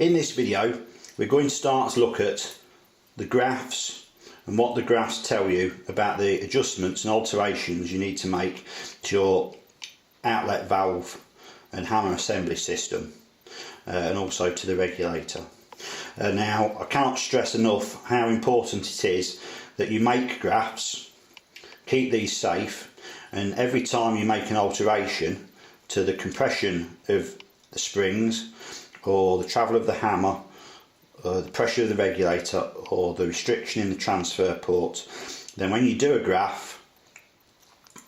In this video we're going to start to look at the graphs and what the graphs tell you about the adjustments and alterations you need to make to your outlet valve and hammer assembly system and also to the regulator. Now I can't stress enough how important it is that you make graphs, keep these safe, and every time you make an alteration to the compression of the springs or the travel of the hammer, or the pressure of the regulator, or the restriction in the transfer port, then when you do a graph,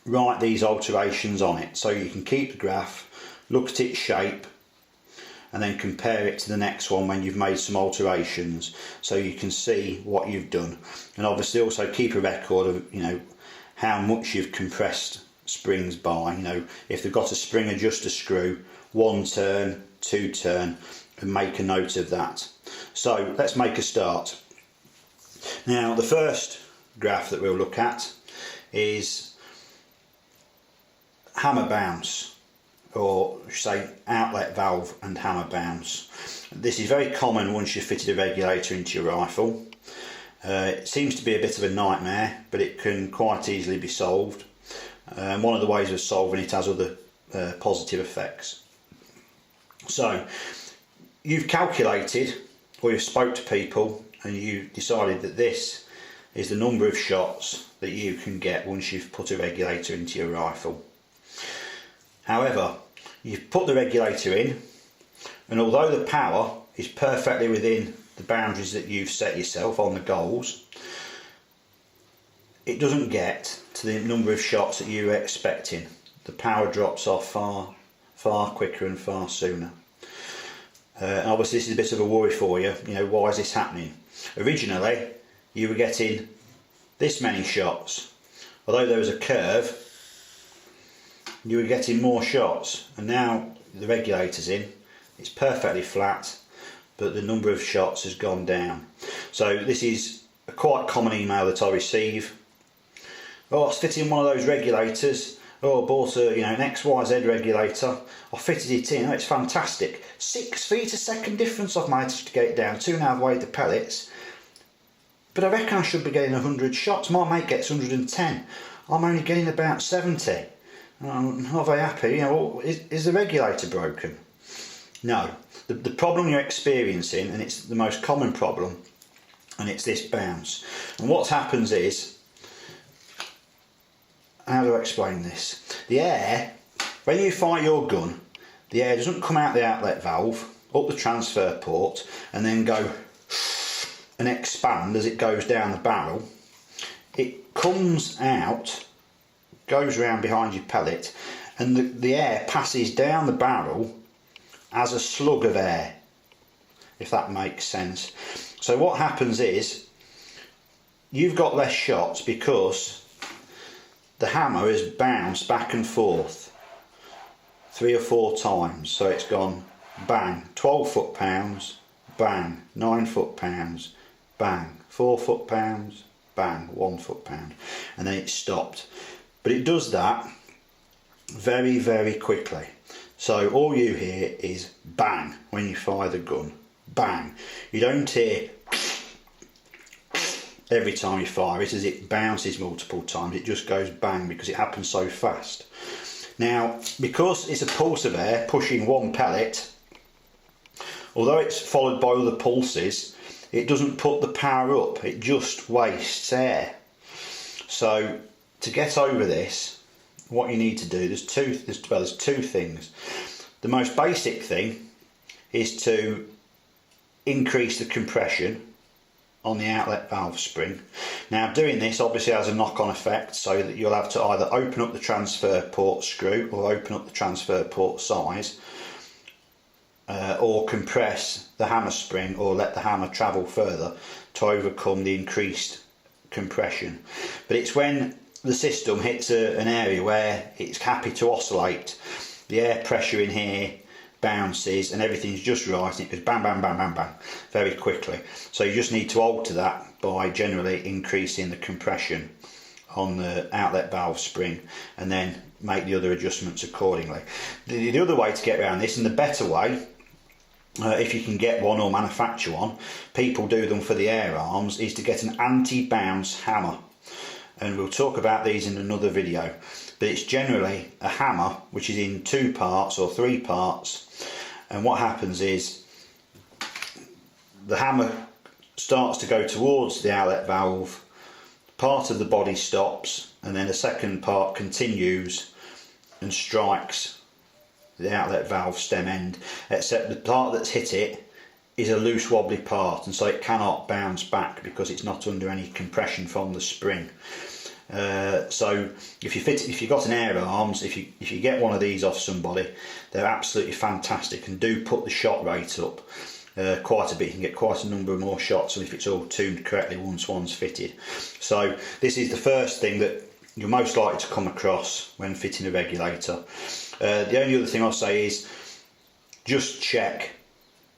write these alterations on it so you can keep the graph, look at its shape, and then compare it to the next one when you've made some alterations, so you can see what you've done. And obviously also keep a record of how much you've compressed springs by. If they've got a spring adjuster screw, 1 turn, 2 turn, and make a note of that. So let's make a start. Now the first graph that we'll look at is hammer bounce, or say outlet valve and hammer bounce. This is very common once you've fitted a regulator into your rifle. It seems to be a bit of a nightmare, but it can quite easily be solved. One of the ways of solving it has other positive effects. So you've calculated, or you've spoke to people and you decided that this is the number of shots that you can get once you've put a regulator into your rifle. However, you've put the regulator in, and although the power is perfectly within the boundaries that you've set yourself on the goals, it doesn't get to the number of shots that you were expecting. The power drops off far quicker and far sooner. And obviously this is a bit of a worry for you. Why is this happening? Originally you were getting this many shots. Although there was a curve, you were getting more shots, and now the regulator's in, it's perfectly flat, but the number of shots has gone down. So this is a quite common email that I receive. Oh, I was fitting one of those regulators. Oh, I bought an XYZ regulator. I fitted it in. Oh, it's fantastic. 6 feet a second difference I've managed to get it down to, and I've weighed the pellets. But I reckon I should be getting 100 shots. My mate gets 110. I'm only getting about 70. I'm not very happy. Is the regulator broken? No. The problem you're experiencing, and it's the most common problem, and it's this bounce. And what happens is, how do I explain this? The air, when you fire your gun, the air doesn't come out the outlet valve, up the transfer port, and then go and expand as it goes down the barrel. It comes out, goes around behind your pellet, and the air passes down the barrel as a slug of air, if that makes sense. So what happens is, you've got less shots because the hammer has bounced back and forth 3 or 4 times. So it's gone bang, 12 foot-pounds, bang, 9 foot-pounds, bang, 4 foot-pounds, bang, 1 foot-pound, and then it stopped. But it does that very, very quickly. So all you hear is bang when you fire the gun, bang. You don't hear every time you fire it as it bounces multiple times. It just goes bang because it happens so fast. Now, because it's a pulse of air pushing one pellet, although it's followed by other pulses, it doesn't put the power up, it just wastes air. So to get over this, what you need to do, there's two things. The most basic thing is to increase the compression on the outlet valve spring. Now doing this obviously has a knock-on effect, so that you'll have to either open up the transfer port screw or open up the transfer port size, or compress the hammer spring, or let the hammer travel further to overcome the increased compression. But it's when the system hits an area where it's happy to oscillate, the air pressure in here bounces and everything's just right, and it goes bang, bang, bang, bang, bang very quickly. So you just need to alter that by generally increasing the compression on the outlet valve spring, and then make the other adjustments accordingly. The other way to get around this, and the better way, if you can get one or manufacture one, people do them for the air arms, is to get an anti-bounce hammer. And we'll talk about these in another video. But it's generally a hammer which is in 2 parts or 3 parts. And what happens is the hammer starts to go towards the outlet valve, part of the body stops, and then the second part continues and strikes the outlet valve stem end, except the part that's hit it is a loose wobbly part, and so it cannot bounce back because it's not under any compression from the spring. So if you've got an air arms, if you get one of these off somebody, they're absolutely fantastic and do put the shot rate up quite a bit. You can get quite a number of more shots, and if it's all tuned correctly once one's fitted. So this is the first thing that you're most likely to come across when fitting a regulator. The only other thing I'll say is just check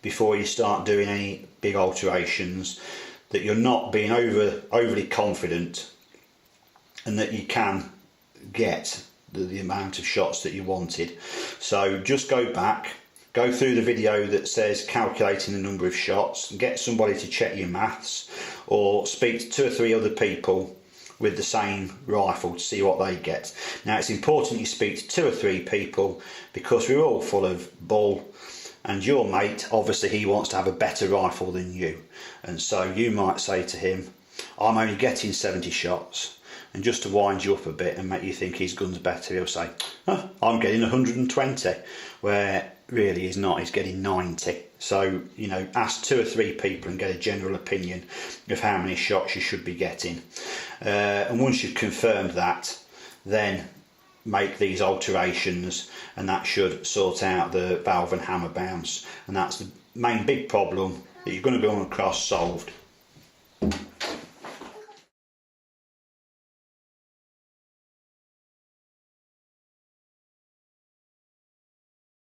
before you start doing any big alterations that you're not being overly confident and that you can get the amount of shots that you wanted. So just go back, go through the video that says calculating the number of shots, and get somebody to check your maths, or speak to 2 or 3 other people with the same rifle to see what they get. Now it's important you speak to 2 or 3 people because we're all full of bull, and your mate, obviously he wants to have a better rifle than you, and so you might say to him, I'm only getting 70 shots. And just to wind you up a bit and make you think his gun's better, he'll say, oh, I'm getting 120, where really he's not, he's getting 90. So, you know, ask 2 or 3 people and get a general opinion of how many shots you should be getting. And once you've confirmed that, then make these alterations, and that should sort out the valve and hammer bounce. And that's the main big problem that you're going to come across solved.